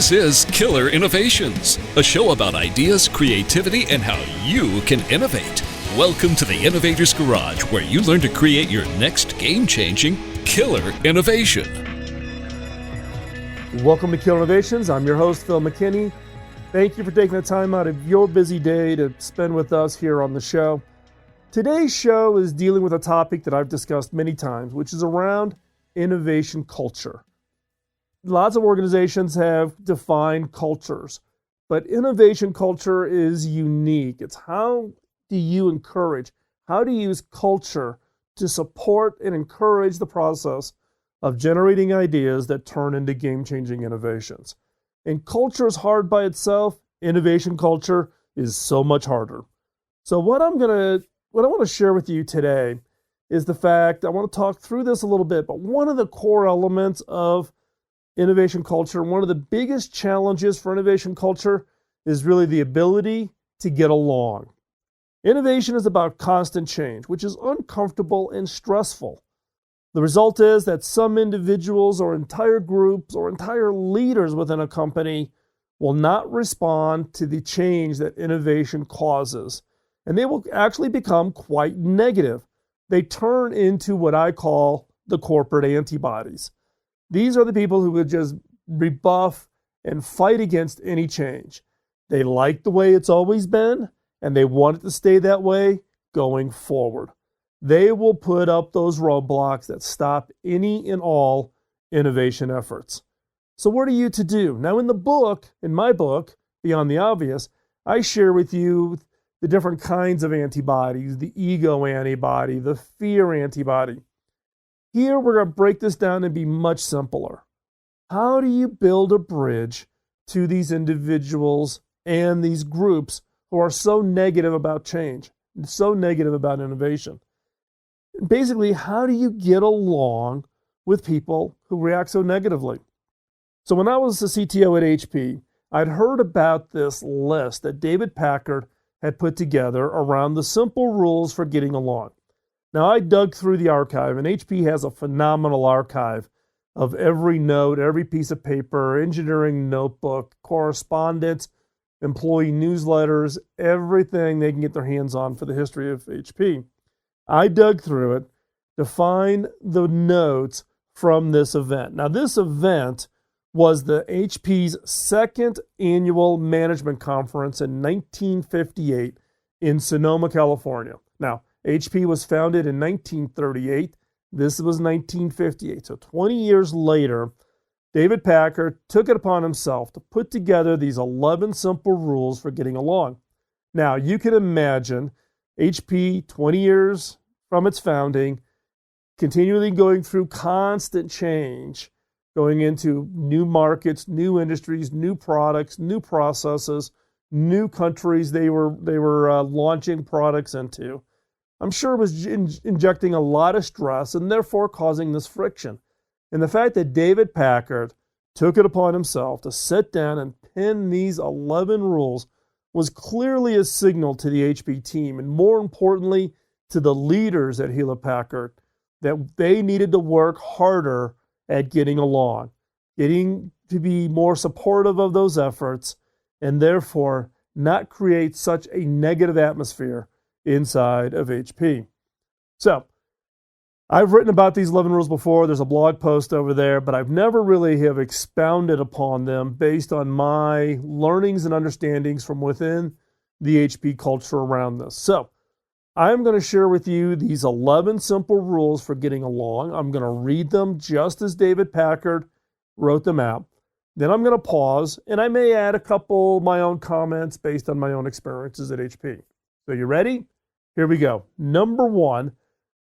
This is Killer Innovations, a show about ideas, creativity, and how you can innovate. Welcome to the Innovator's Garage, where you learn to create your next game-changing killer innovation. Welcome to Killer Innovations. I'm your host, Phil McKinney. Thank you for taking the time out of your busy day to spend with us here on the show. Today's show is dealing with a topic that I've discussed many times, which is around innovation culture. Lots of organizations have defined cultures, but innovation culture is unique. It's how do you encourage, how do you use culture to support and encourage the process of generating ideas that turn into game-changing innovations. And culture is hard by itself. Innovation culture is so much harder. So what I want to share with you today is the fact, I want to talk through this a little bit, but one of the core elements of innovation culture, one of the biggest challenges for innovation culture is really the ability to get along. Innovation is about constant change, which is uncomfortable and stressful. The result is that some individuals or entire groups or entire leaders within a company will not respond to the change that innovation causes. And they will actually become quite negative. They turn into what I call the corporate antibodies. These are the people who would just rebuff and fight against any change. They like the way it's always been, and they want it to stay that way going forward. They will put up those roadblocks that stop any and all innovation efforts. So what are you to do? Now in my book, Beyond the Obvious, I share with you the different kinds of antibodies, the ego antibody, the fear antibody. Here we're going to break this down and be much simpler. How do you build a bridge to these individuals and these groups who are so negative about change, so negative about innovation? Basically, how do you get along with people who react so negatively? So when I was the CTO at HP, I'd heard about this list that David Packard had put together around the simple rules for getting along. Now, I dug through the archive, and HP has a phenomenal archive of every note, every piece of paper, engineering notebook, correspondence, employee newsletters, everything they can get their hands on for the history of HP. I dug through it to find the notes from this event. Now, this event was the HP's second annual management conference in 1958 in Sonoma, California. Now, HP was founded in 1938. This was 1958. So 20 years later, David Packard took it upon himself to put together these 11 simple rules for getting along. Now, you can imagine HP 20 years from its founding, continually going through constant change, going into new markets, new industries, new products, new processes, new countries they were launching products into. I'm sure it was injecting a lot of stress and therefore causing this friction. And the fact that David Packard took it upon himself to sit down and pen these 11 rules was clearly a signal to the HP team, and more importantly, to the leaders at Hewlett Packard, that they needed to work harder at getting along, getting to be more supportive of those efforts, and therefore not create such a negative atmosphere inside of HP. So, I've written about these 11 rules before. There's a blog post over there, but I've never really have expounded upon them based on my learnings and understandings from within the HP culture around this. So, I'm going to share with you these 11 simple rules for getting along. I'm going to read them just as David Packard wrote them out. Then I'm going to pause, and I may add a couple of my own comments based on my own experiences at HP. So you ready? Here we go. Number 1,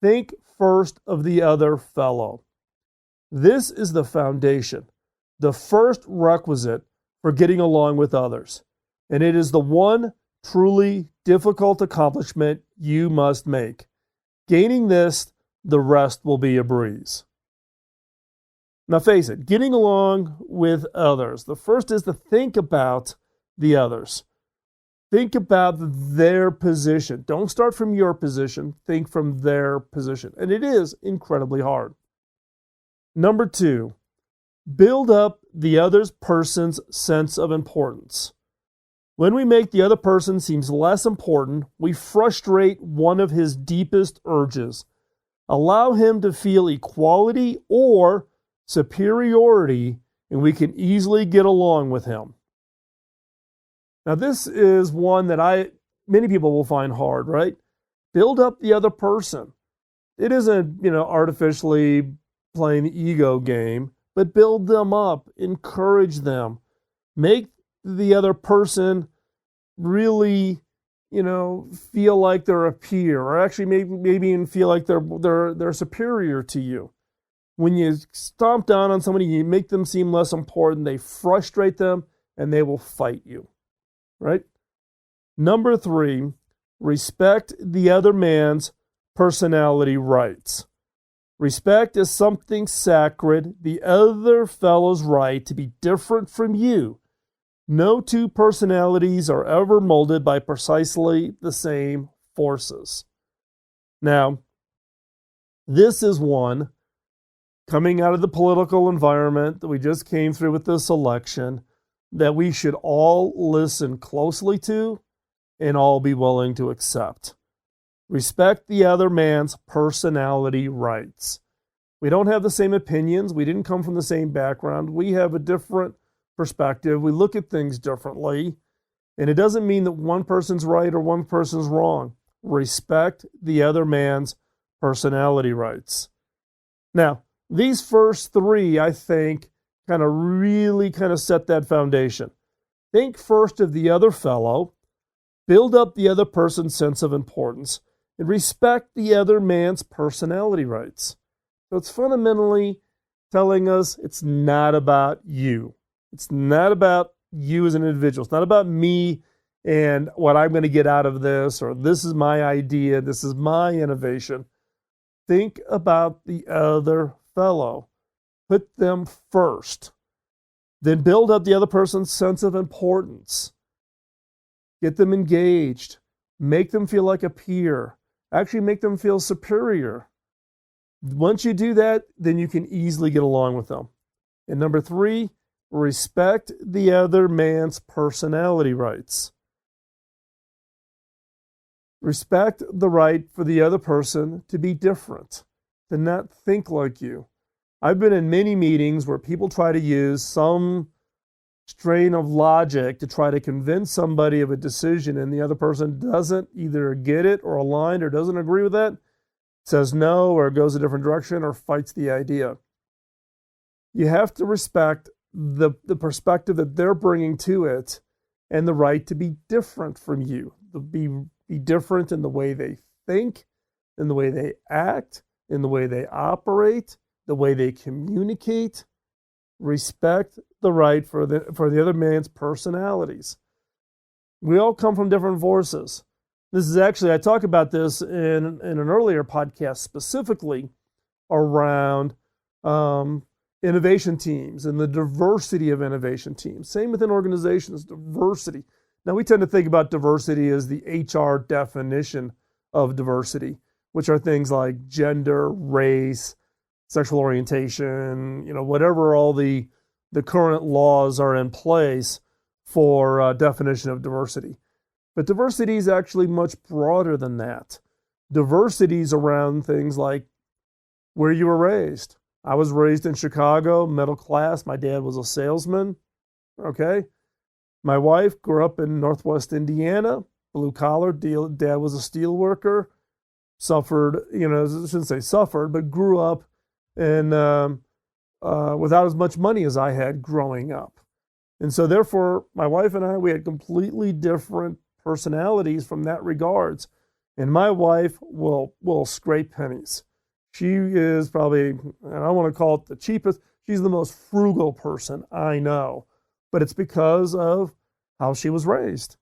think first of the other fellow. This is the foundation, the first requisite for getting along with others. And it is the one truly difficult accomplishment you must make. Gaining this, the rest will be a breeze. Now face it, getting along with others. The first is to think about the others. Think about their position. Don't start from your position. Think from their position. And it is incredibly hard. Number 2, Build up the other person's sense of importance. When we make the other person seem less important, we frustrate one of his deepest urges. Allow him to feel equality or superiority, and we can easily get along with him. Now, this is one that many people will find hard, right? Build up the other person. It isn't, artificially playing the ego game, but build them up, encourage them, make the other person really, feel like they're a peer, or actually maybe even feel like they're superior to you. When you stomp down on somebody, you make them seem less important, they frustrate them, and they will fight you, right? Number 3, respect the other man's personality rights. Respect is something sacred, the other fellow's right to be different from you. No two personalities are ever molded by precisely the same forces. Now, this is one coming out of the political environment that we just came through with this election that we should all listen closely to and all be willing to accept. Respect the other man's personality rights. We don't have the same opinions. We didn't come from the same background. We have a different perspective. We look at things differently. And it doesn't mean that one person's right or one person's wrong. Respect the other man's personality rights. Now, these first 3, I think, really set that foundation. Think first of the other fellow, build up the other person's sense of importance, and respect the other man's personality rights. So it's fundamentally telling us it's not about you. It's not about you as an individual. It's not about me and what I'm going to get out of this, or this is my idea, this is my innovation. Think about the other fellow. Put them first. Then build up the other person's sense of importance. Get them engaged. Make them feel like a peer. Actually make them feel superior. Once you do that, then you can easily get along with them. And number 3, respect the other man's personality rights. Respect the right for the other person to be different, to not think like you. I've been in many meetings where people try to use some strain of logic to try to convince somebody of a decision, and the other person doesn't either get it or align or doesn't agree with that, says no or goes a different direction or fights the idea. You have to respect the perspective that they're bringing to it and the right to be different from you, to be different in the way they think, in the way they act, in the way they operate, the way they communicate. Respect the right for the other man's personalities. We all come from different forces. This is actually, I talk about this in an earlier podcast specifically around innovation teams and the diversity of innovation teams. Same within organizations, diversity. Now, we tend to think about diversity as the HR definition of diversity, which are things like gender, race, sexual orientation, whatever all the current laws are in place for definition of diversity. But diversity is actually much broader than that. Diversity is around things like where you were raised. I was raised in Chicago, middle class. My dad was a salesman. Okay. My wife grew up in Northwest Indiana, blue collar. Dad was a steel worker. Suffered, I shouldn't say suffered, but grew up and without as much money as I had growing up. And so therefore, my wife and I, we had completely different personalities from that regards. And my wife will scrape pennies. She is probably, and I want to call it the cheapest, she's the most frugal person I know. But it's because of how she was raised.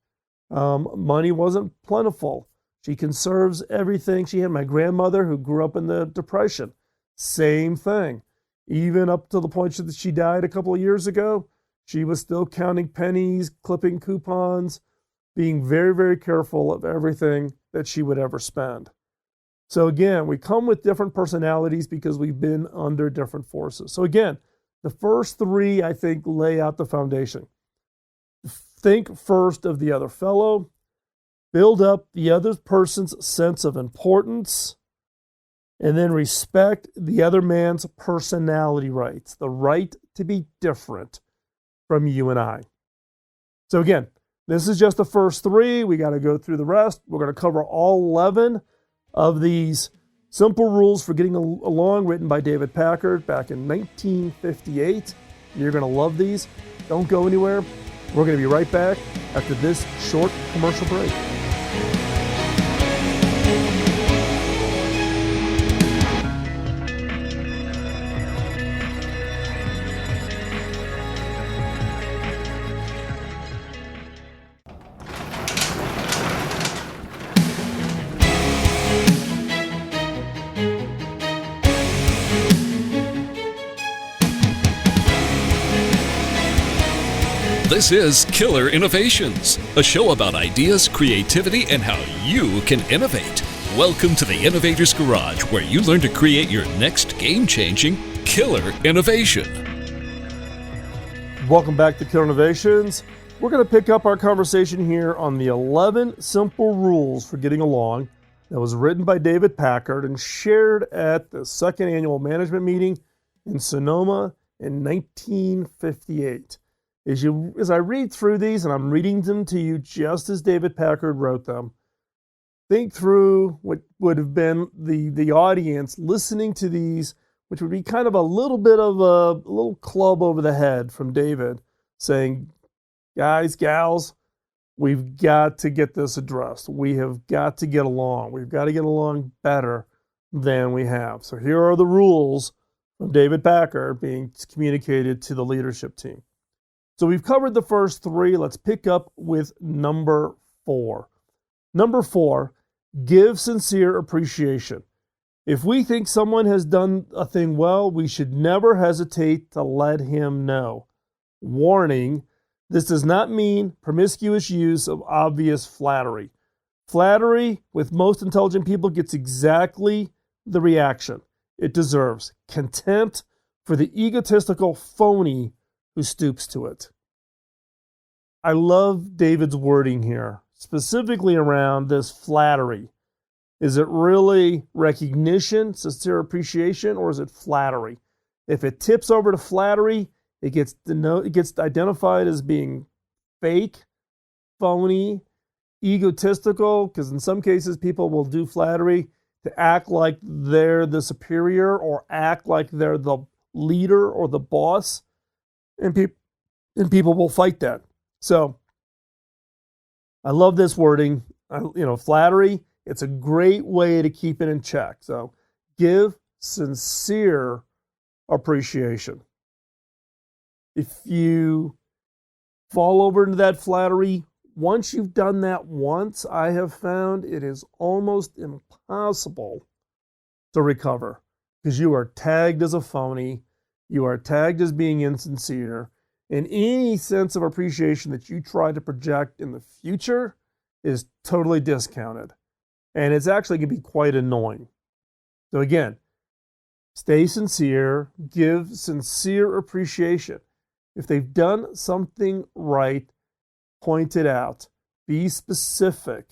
Money wasn't plentiful. She conserves everything. She had my grandmother who grew up in the Depression. Same thing. Even up to the point that she died a couple of years ago, she was still counting pennies, clipping coupons, being very, very careful of everything that she would ever spend. So again, we come with different personalities because we've been under different forces. So again, The first three, I think, lay out the foundation. Think first of the other fellow, build up the other person's sense of importance, and then respect the other man's personality rights, the right to be different from you and I. So again, this is just the first three. We got to go through the rest. We're going to cover all 11 of these simple rules for getting along, written by David Packard back in 1958. You're going to love these. Don't go anywhere. We're going to be right back after this short commercial break. This is Killer Innovations, a show about ideas, creativity, and how you can innovate. Welcome to the Innovator's Garage, where you learn to create your next game-changing killer innovation. Welcome back to Killer Innovations. We're going to pick up our conversation here on the 11 simple rules for getting along that was written by David Packard and shared at the second annual management meeting in Sonoma in 1958. As I read through these, and I'm reading them to you just as David Packard wrote them, think through what would have been the audience listening to these, which would be kind of a little bit of a little club over the head from David saying, guys, gals, we've got to get this addressed. We have got to get along. We've got to get along better than we have. So here are the rules from David Packard being communicated to the leadership team. So we've covered the first three. Let's pick up with number 4. Number 4, give sincere appreciation. If we think someone has done a thing well, we should never hesitate to let him know. Warning, this does not mean promiscuous use of obvious flattery. Flattery, with most intelligent people, gets exactly the reaction it deserves: contempt for the egotistical phony who stoops to it. I love David's wording here, specifically around this flattery. Is it really recognition, sincere appreciation, or is it flattery? If it tips over to flattery, it gets identified as being fake, phony, egotistical, because in some cases people will do flattery to act like they're the superior or act like they're the leader or the boss. And people will fight that. So I love this wording. Flattery, it's a great way to keep it in check. So give sincere appreciation. If you fall over into that flattery, once you've done that once, I have found it is almost impossible to recover because you are tagged as a phony. You are tagged as being insincere, and any sense of appreciation that you try to project in the future is totally discounted. And it's actually going to be quite annoying. So again, stay sincere, give sincere appreciation. If they've done something right, point it out. Be specific.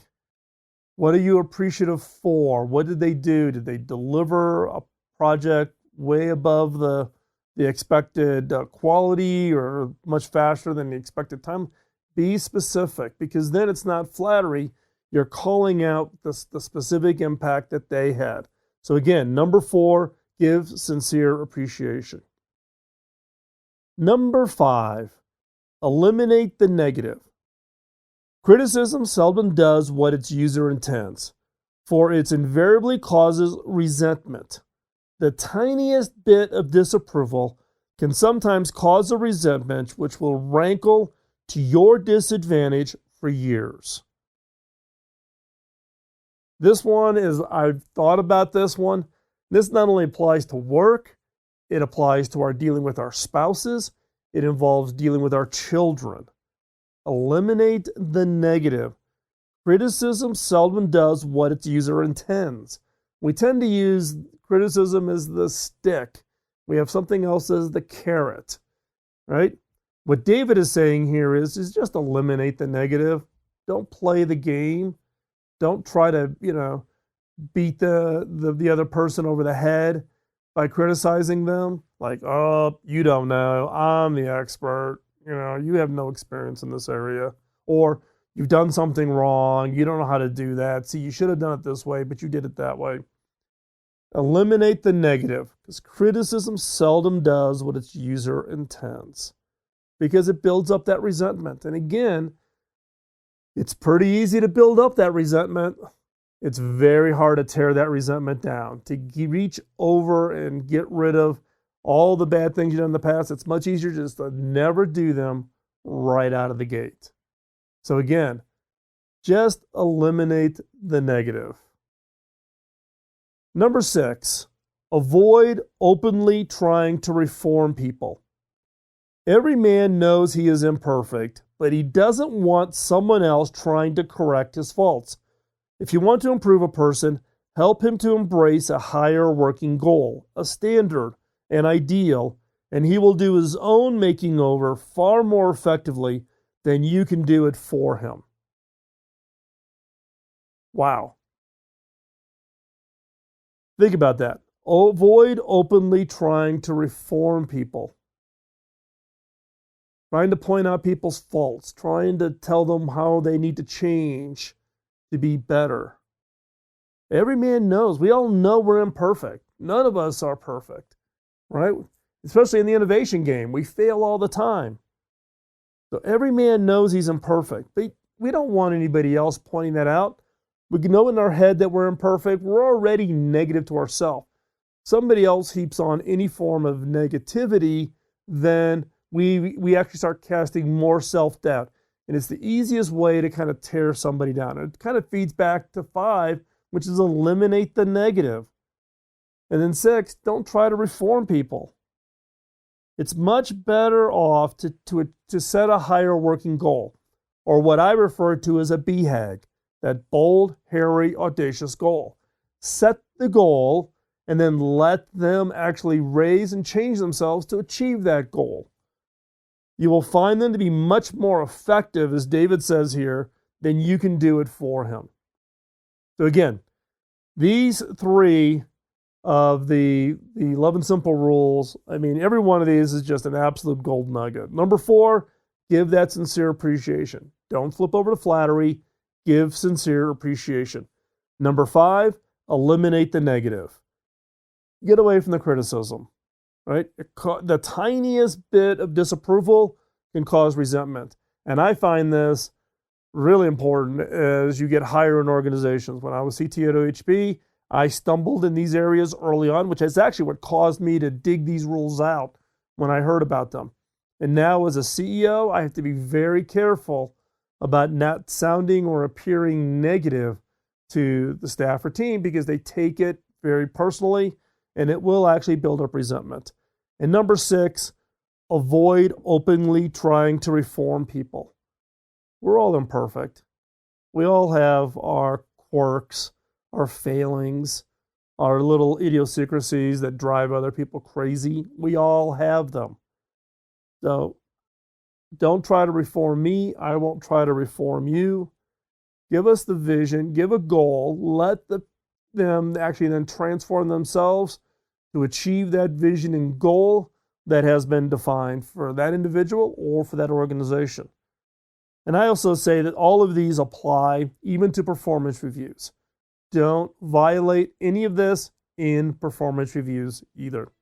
What are you appreciative for? What did they do? Did they deliver a project way above the expected quality or much faster than the expected time? Be specific, because then it's not flattery. You're calling out the specific impact that they had. So again, number 4, give sincere appreciation. Number 5, eliminate the negative. Criticism seldom does what its user intends, for it invariably causes resentment. The tiniest bit of disapproval can sometimes cause a resentment which will rankle to your disadvantage for years. This one is, I've thought about this one. This not only applies to work, it applies to our dealing with our spouses. It involves dealing with our children. Eliminate the negative. Criticism seldom does what its user intends. We tend to use criticism as the stick. We have something else as the carrot, right? What David is saying here is just eliminate the negative. Don't play the game. Don't try to, beat the other person over the head by criticizing them. Like, oh, you don't know. I'm the expert. You have no experience in this area. Or you've done something wrong. You don't know how to do that. See, you should have done it this way, but you did it that way. Eliminate the negative, because criticism seldom does what its user intends, because it builds up that resentment. And again, it's pretty easy to build up that resentment. It's very hard to tear that resentment down, to reach over and get rid of all the bad things you've done in the past. It's much easier just to never do them right out of the gate. So again, just eliminate the negative. Number 6, avoid openly trying to reform people. Every man knows he is imperfect, but he doesn't want someone else trying to correct his faults. If you want to improve a person, help him to embrace a higher working goal, a standard, an ideal, and he will do his own making over far more effectively than you can do it for him. Wow. Think about that. Avoid openly trying to reform people. Trying to point out people's faults, trying to tell them how they need to change to be better. Every man knows. We all know we're imperfect. None of us are perfect, right? Especially in the innovation game. We fail all the time. So every man knows he's imperfect. But we don't want anybody else pointing that out. We know in our head that we're imperfect. We're already negative to ourselves. Somebody else heaps on any form of negativity, then we actually start casting more self-doubt. And it's the easiest way to kind of tear somebody down. It kind of feeds back to 5, which is eliminate the negative. And then 6, don't try to reform people. It's much better off to set a higher working goal, or what I refer to as a BHAG, that bold, hairy, audacious goal. Set the goal and then let them actually raise and change themselves to achieve that goal. You will find them to be much more effective, as David says here, than you can do it for him. So again, these 3 of the 11 simple rules, every one of these is just an absolute gold nugget. Number 4, give that sincere appreciation. Don't flip over to flattery. Give sincere appreciation. Number 5, eliminate the negative. Get away from the criticism, right? The tiniest bit of disapproval can cause resentment. And I find this really important as you get higher in organizations. When I was CTO at OHB, I stumbled in these areas early on, which is actually what caused me to dig these rules out when I heard about them. And now as a CEO, I have to be very careful about not sounding or appearing negative to the staff or team, because they take it very personally and it will actually build up resentment. And number 6, avoid openly trying to reform people. We're all imperfect. We all have our quirks, our failings, our little idiosyncrasies that drive other people crazy. We all have them. So don't try to reform me. I won't try to reform you. Give us the vision, give a goal, let them actually then transform themselves to achieve that vision and goal that has been defined for that individual or for that organization. And I also say that all of these apply even to performance reviews. Don't violate any of this in performance reviews either.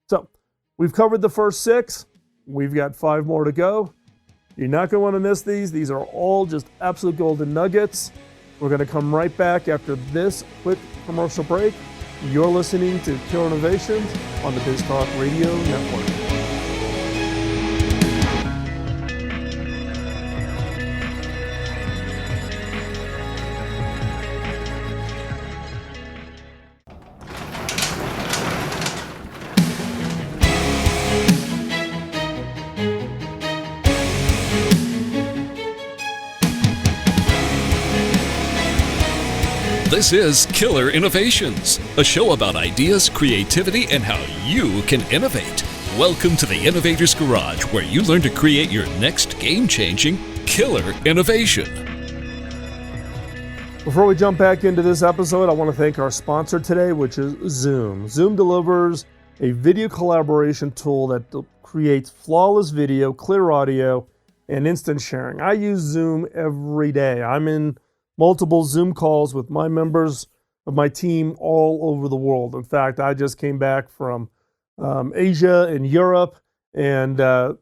So we've covered the first 6. We've got 5 more to go. You're not going to want to miss these. These are all just absolute golden nuggets. We're going to come right back after this quick commercial break. You're listening to Killer Innovations on the BizTalk Radio Network. This is Killer Innovations, a show about ideas, creativity, and how you can innovate. Welcome to the Innovator's Garage, where you learn to create your next game-changing killer innovation. Before we jump back into this episode, I want to thank our sponsor today, which is Zoom. Zoom delivers a video collaboration tool that creates flawless video, clear audio, and instant sharing. I use Zoom every day. I'm in multiple Zoom calls with my members of my team all over the world. In fact, I just came back from Asia and Europe and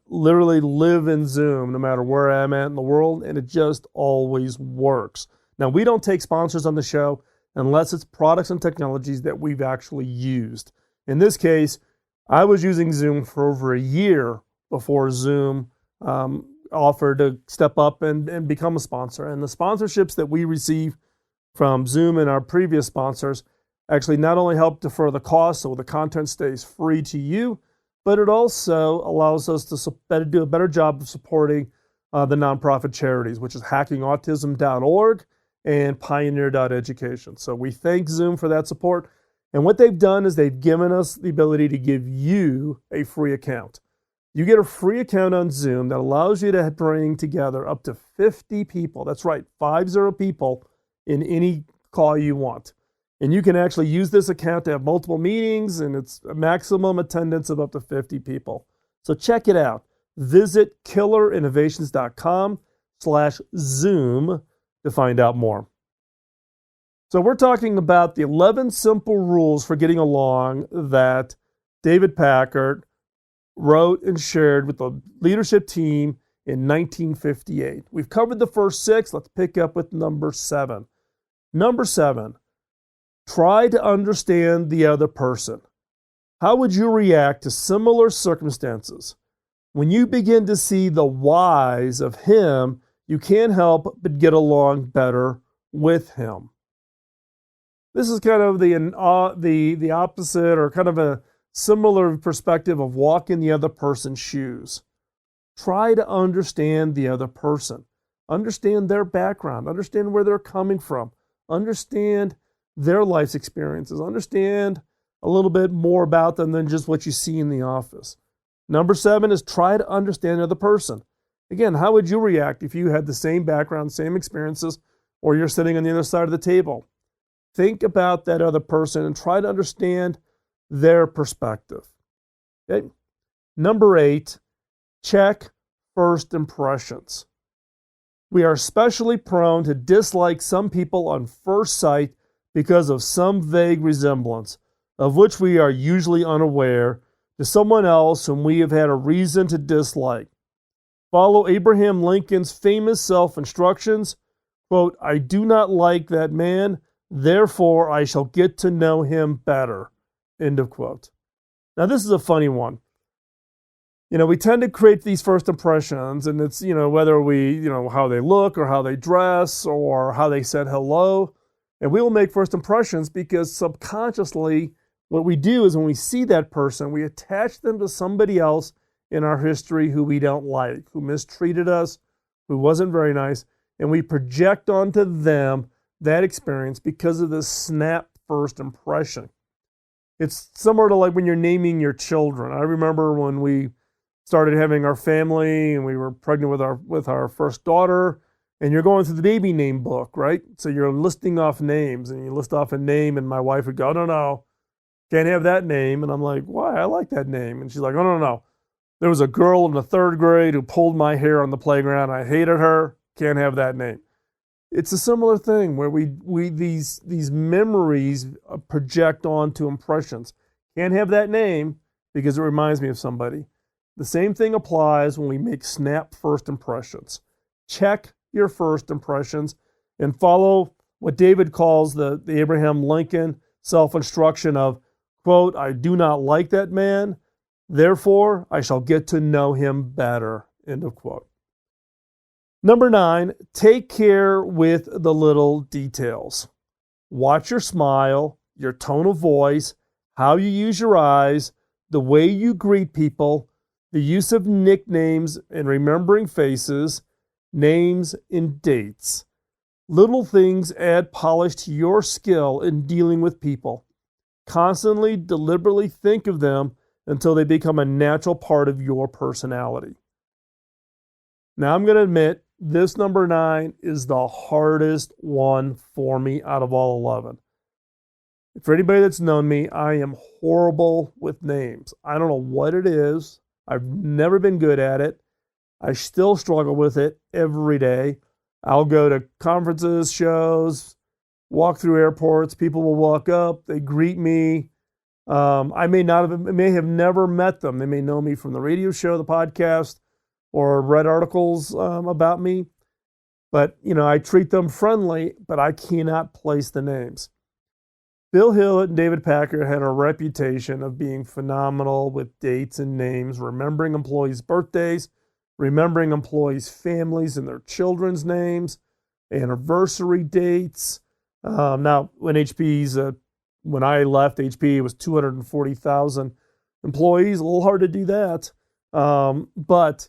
literally live in Zoom no matter where I'm at in the world, and it just always works. Now, we don't take sponsors on the show unless it's products and technologies that we've actually used. In this case, I was using Zoom for over a year before Zoom offered to step up and become a sponsor. And the sponsorships that we receive from Zoom and our previous sponsors actually not only help defer the cost so the content stays free to you, but it also allows us to do a better job of supporting the nonprofit charities, which is hackingautism.org and pioneer.education. So we thank Zoom for that support. And what they've done is they've given us the ability to give you a free account. You get a free account on Zoom that allows you to bring together up to 50 people. That's right, 50 people in any call you want. And you can actually use this account to have multiple meetings, and it's a maximum attendance of up to 50 people. So check it out. Visit killerinnovations.com/Zoom to find out more. So we're talking about the 11 simple rules for getting along that David Packard wrote and shared with the leadership team in 1958. We've covered the first 6. Let's pick up with number 7. Number 7, try to understand the other person. How would you react to similar circumstances? When you begin to see the whys of him, you can't help but get along better with him. This is kind of the opposite, or kind of a similar perspective of walking the other person's shoes. Try to understand the other person. Understand their background. Understand where they're coming from. Understand their life's experiences. Understand a little bit more about them than just what you see in the office. Number 7 is try to understand the other person. Again, how would you react if you had the same background, same experiences, or you're sitting on the other side of the table? Think about that other person and try to understand their perspective. Okay? Number 8, check first impressions. We are especially prone to dislike some people on first sight because of some vague resemblance, of which we are usually unaware, to someone else whom we have had a reason to dislike. Follow Abraham Lincoln's famous self-instructions, quote, "I do not like that man, therefore I shall get to know him better," end of quote. Now, this is a funny one. We tend to create these first impressions, and it's, whether we, how they look or how they dress or how they said hello. And we will make first impressions because subconsciously what we do is when we see that person, we attach them to somebody else in our history who we don't like, who mistreated us, who wasn't very nice, and we project onto them that experience because of this snap first impression. It's similar to like when you're naming your children. I remember when we started having our family and we were pregnant with our first daughter, and you're going through the baby name book, right? So you're listing off names, and you list off a name, and my wife would go, no, can't have that name. And I'm like, why? I like that name. And she's like, oh, no. There was a girl in the 3rd grade who pulled my hair on the playground. I hated her. Can't have that name. It's a similar thing where these memories project onto impressions. Can't have that name because it reminds me of somebody. The same thing applies when we make snap first impressions. Check your first impressions and follow what David calls the Abraham Lincoln self-instruction of, quote, "I do not like that man, therefore I shall get to know him better," end of quote. Number 9, take care with the little details. Watch your smile, your tone of voice, how you use your eyes, the way you greet people, the use of nicknames and remembering faces, names and dates. Little things add polish to your skill in dealing with people. Constantly, deliberately think of them until they become a natural part of your personality. Now, I'm going to admit, this number 9 is the hardest one for me out of all 11. For anybody that's known me, I am horrible with names. I don't know what it is. I've never been good at it. I still struggle with it every day. I'll go to conferences, shows, walk through airports. People will walk up. They greet me. I may have never met them. They may know me from the radio show, the podcast, or read articles about me. But, I treat them friendly, but I cannot place the names. Bill Hillett and David Packard had a reputation of being phenomenal with dates and names, remembering employees' birthdays, remembering employees' families and their children's names, anniversary dates. Now, when I left HP, it was 240,000 employees. A little hard to do that, but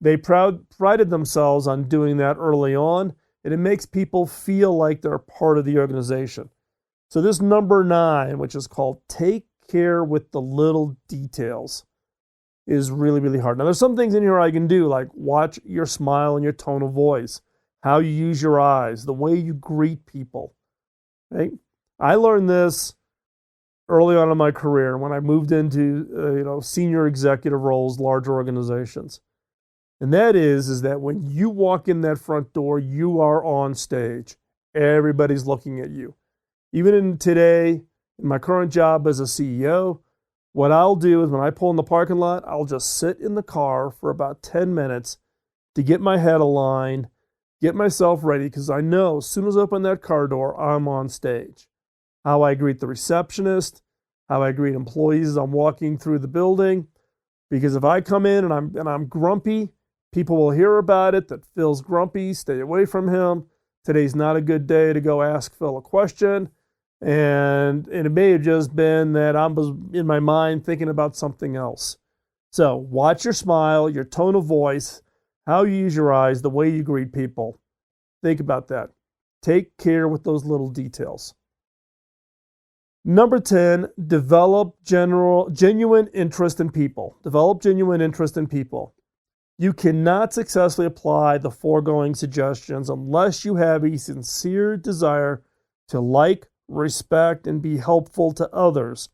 they prided themselves on doing that early on, and it makes people feel like they're part of the organization. So this number 9, which is called take care with the little details, is really, really hard. Now, there's some things in here I can do, like watch your smile and your tone of voice, how you use your eyes, the way you greet people. Right? I learned this early on in my career when I moved into senior executive roles, large organizations. And that is that when you walk in that front door, you are on stage. Everybody's looking at you. Even in my current job as a CEO, what I'll do is when I pull in the parking lot, I'll just sit in the car for about 10 minutes to get my head aligned, get myself ready, because I know as soon as I open that car door, I'm on stage. How I greet the receptionist, how I greet employees as I'm walking through the building. Because if I come in and I'm grumpy, people will hear about it, that Phil's grumpy, stay away from him. Today's not a good day to go ask Phil a question. And it may have just been that I was in my mind thinking about something else. So watch your smile, your tone of voice, how you use your eyes, the way you greet people. Think about that. Take care with those little details. Number 10, develop genuine interest in people. Develop genuine interest in people. You cannot successfully apply the foregoing suggestions unless you have a sincere desire to like, respect, and be helpful to others.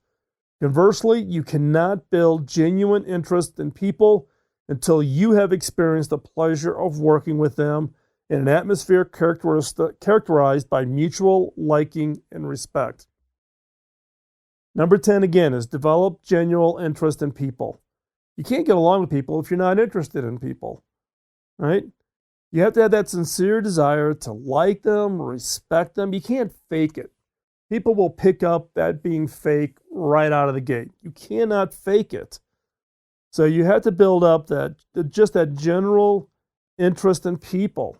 Conversely, you cannot build genuine interest in people until you have experienced the pleasure of working with them in an atmosphere characterized by mutual liking and respect. Number 10, again, is develop genuine interest in people. You can't get along with people if you're not interested in people, right? You have to have that sincere desire to like them, respect them. You can't fake it. People will pick up that being fake right out of the gate. You cannot fake it. So you have to build up that general interest in people.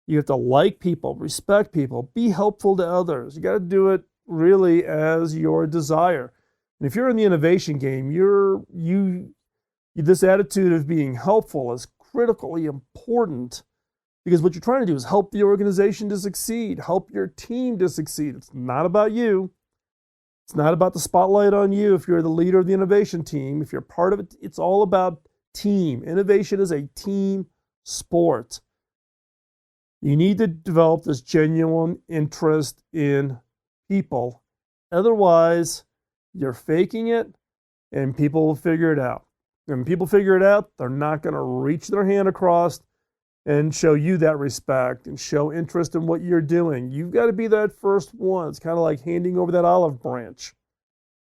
You have to like people, respect people, be helpful to others. You got to do it really as your desire. And if you're in the innovation game, this attitude of being helpful is critically important, because what you're trying to do is help the organization to succeed, help your team to succeed. It's not about you. It's not about the spotlight on you if you're the leader of the innovation team. If you're part of it, it's all about team. Innovation is a team sport. You need to develop this genuine interest in people. Otherwise, you're faking it, and people will figure it out. When people figure it out, they're not going to reach their hand across and show you that respect and show interest in what you're doing. You've got to be that first one. It's kind of like handing over that olive branch,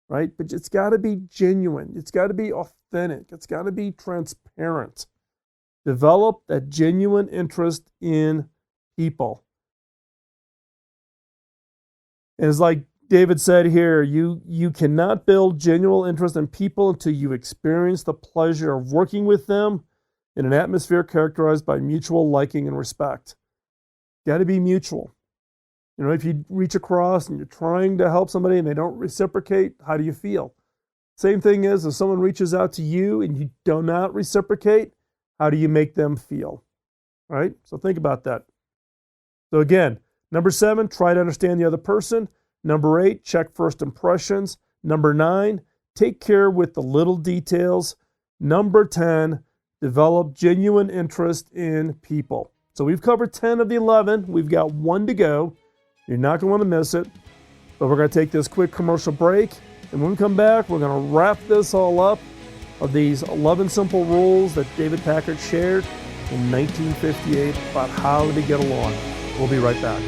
right? But it's got to be genuine. It's got to be authentic. It's got to be transparent. Develop that genuine interest in people. And it's like David said here, you cannot build genuine interest in people until you experience the pleasure of working with them in an atmosphere characterized by mutual liking and respect. Got to be mutual. If you reach across and you're trying to help somebody and they don't reciprocate, how do you feel? Same thing is if someone reaches out to you and you do not reciprocate, how do you make them feel? Right? So think about that. So again, number 7, try to understand the other person. Number 8, check first impressions. Number 9, take care with the little details. Number 10, develop genuine interest in people. So we've covered 10 of the 11. We've got 1 to go. You're not going to want to miss it. But we're going to take this quick commercial break. And when we come back, we're going to wrap this all up of these 11 simple rules that David Packard shared in 1958 about how to get along. We'll be right back.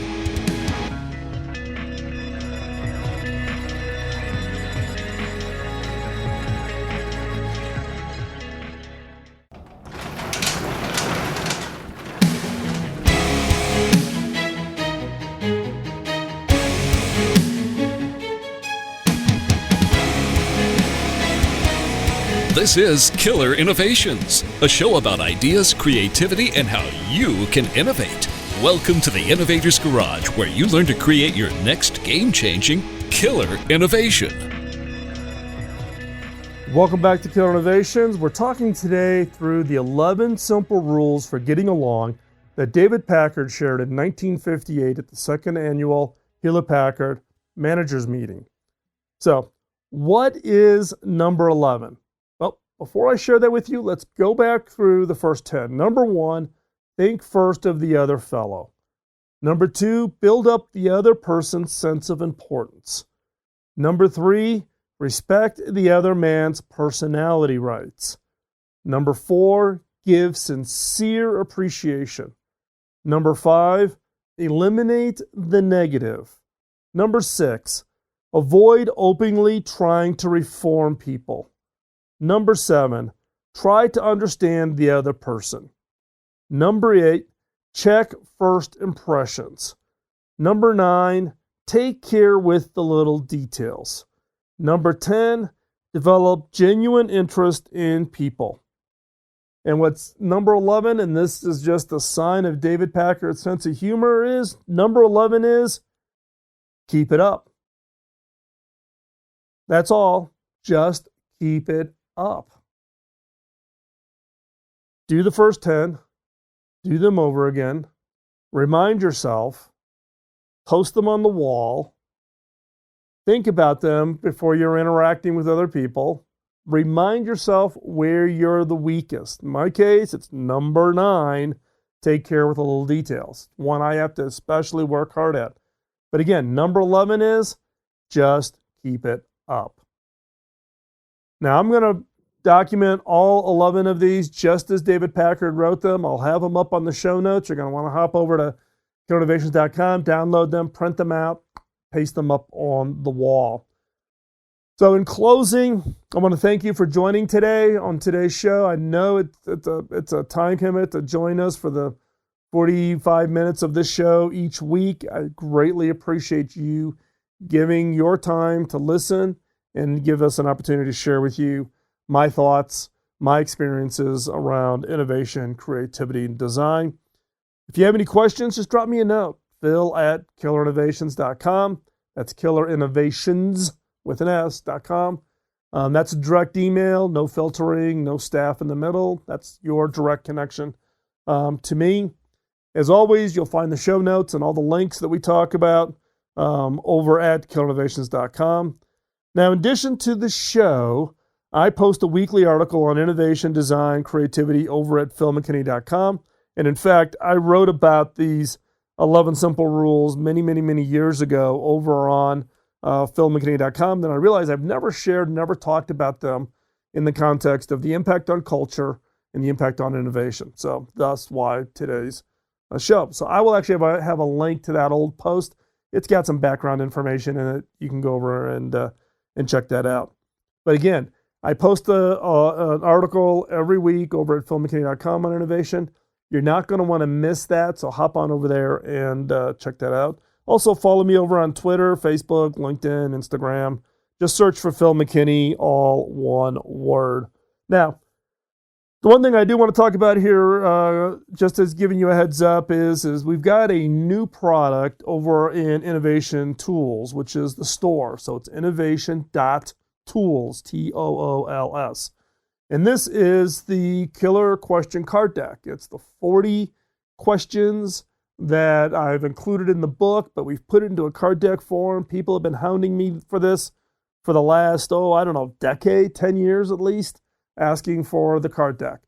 This is Killer Innovations, a show about ideas, creativity, and how you can innovate. Welcome to the Innovator's Garage, where you learn to create your next game-changing killer innovation. Welcome back to Killer Innovations. We're talking today through the 11 simple rules for getting along that David Packard shared in 1958 at the second annual Hewlett-Packard Managers Meeting. So, what is number 11? Before I share that with you, let's go back through the first 10. Number 1, think first of the other fellow. Number 2, build up the other person's sense of importance. Number 3, respect the other man's personality rights. Number 4, give sincere appreciation. Number 5, eliminate the negative. Number 6, avoid openly trying to reform people. Number 7, try to understand the other person. Number 8, check first impressions. Number 9, take care with the little details. Number 10, develop genuine interest in people. And what's number 11, and this is just a sign of David Packard's sense of humor, is number 11 is keep it up. That's all. Just keep it up. Do the first 10, do them over again, remind yourself, post them on the wall, think about them before you're interacting with other people, remind yourself where you're the weakest. In my case, it's number 9, take care with the little details. One I have to especially work hard at. But again, number 11 is just keep it up. Now I'm going to document all 11 of these just as David Packard wrote them. I'll have them up on the show notes. You're going to want to hop over to killerinnovations.com, download them, print them out, paste them up on the wall. So in closing, I want to thank you for joining today on today's show. I know it's a time commitment to join us for the 45 minutes of this show each week. I greatly appreciate you giving your time to listen and give us an opportunity to share with you my thoughts, my experiences around innovation, creativity, and design. If you have any questions, just drop me a note. Phil@killerinnovations.com. That's killerinnovations with an S.com. That's a direct email, no filtering, no staff in the middle. That's your direct connection to me. As always, you'll find the show notes and all the links that we talk about over at killerinnovations.com. Now, in addition to the show, I post a weekly article on innovation, design, creativity over at philmckinney.com. And in fact, I wrote about these 11 simple rules many years ago over on philmckinney.com. Then I realized I've never shared, never talked about them in the context of the impact on culture and the impact on innovation. So that's why today's show. So I will actually have a link to that old post. It's got some background information in it. You can go over and check that out. But again, I post an article every week over at philmckinney.com on innovation. You're not going to want to miss that, so hop on over there and check that out. Also, follow me over on Twitter, Facebook, LinkedIn, Instagram. Just search for Phil McKinney, all one word. Now, the one thing I do want to talk about here, just as giving you a heads up, is we've got a new product over in Innovation Tools, which is the store. So it's innovation.tools, Tools. And this is the Killer Question Card Deck. It's the 40 questions that I've included in the book, but we've put it into a card deck form. People have been hounding me for this for the last, decade, 10 years at least, asking for the card deck.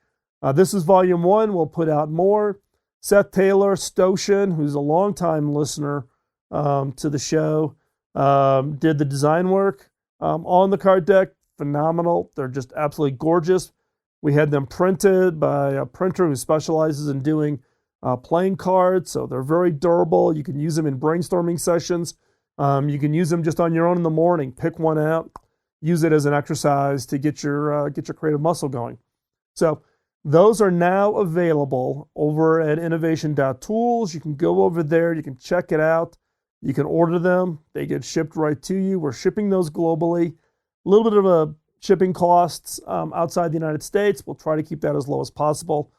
This is volume 1. We'll put out more. Seth Taylor, Stoshin, who's a longtime listener to the show, did the design work on the card deck. Phenomenal. They're just absolutely gorgeous. We had them printed by a printer who specializes in doing playing cards, so they're very durable. You can use them in brainstorming sessions. You can use them just on your own in the morning. Pick one out, use it as an exercise to get your creative muscle going. So those are now available over at innovation.tools. You can go over there. You can check it out. You can order them. They get shipped right to you. We're shipping those globally. A little bit of a shipping costs outside the United States. We'll try to keep that as low as possible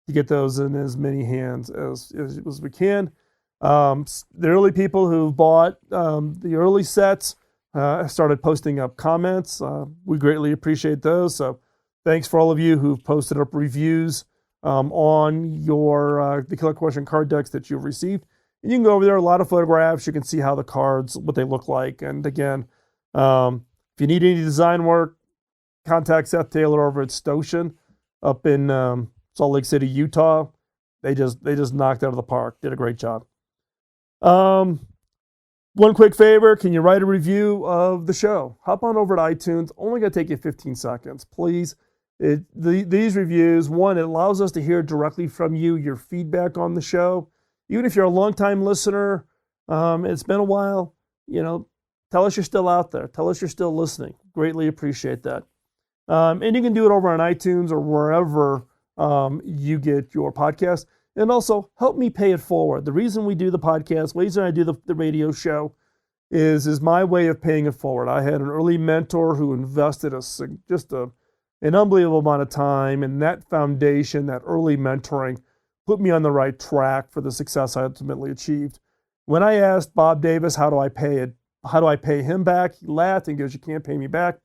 to get those in as many hands as we can. The early people who've bought the early sets started posting up comments. We greatly appreciate those. So thanks for all of you who've posted up reviews on your the Killer Question card decks that you've received. And you can go over there, a lot of photographs. You can see how the cards, what they look like. And again, if you need any design work, contact Seth Taylor over at Stoshin up in Salt Lake City, Utah. They just knocked it out of the park. Did a great job. One quick favor, can you write a review of the show? Hop on over to iTunes. Only going to take you 15 seconds, please. These reviews, one, it allows us to hear directly from you, your feedback on the show. Even if you're a longtime listener, it's been a while, tell us you're still out there. Tell us you're still listening. Greatly appreciate that. And you can do it over on iTunes or wherever you get your podcast. And also, help me pay it forward. The reason we do the podcast, the reason I do the radio show is my way of paying it forward. I had an early mentor who invested an unbelievable amount of time, and that foundation, that early mentoring, put me on the right track for the success I ultimately achieved. When I asked Bob Davis, how do I pay him back? He laughed and goes, you can't pay me back.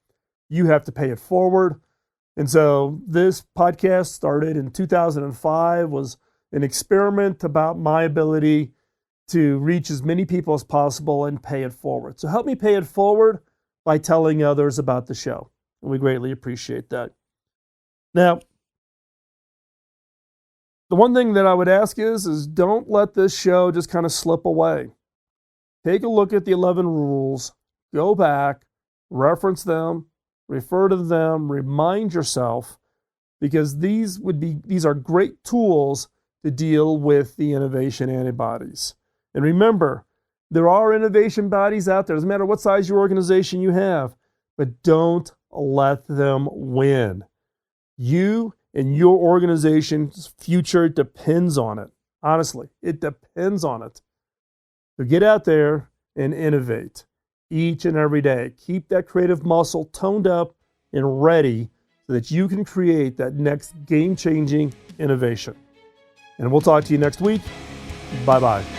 You have to pay it forward. And so this podcast started in 2005, was an experiment about my ability to reach as many people as possible and pay it forward. So help me pay it forward by telling others about the show. And we greatly appreciate that. Now, the one thing that I would ask is don't let this show just kind of slip away. Take a look at the 11 rules, go back, reference them, refer to them, remind yourself, because these are great tools to deal with the innovation antibodies. And remember, there are innovation bodies out there. Doesn't matter what size your organization you have, but don't let them win. You and your organization's future depends on it. Honestly, it depends on it. So get out there and innovate each and every day. Keep that creative muscle toned up and ready so that you can create that next game-changing innovation. And we'll talk to you next week. Bye-bye.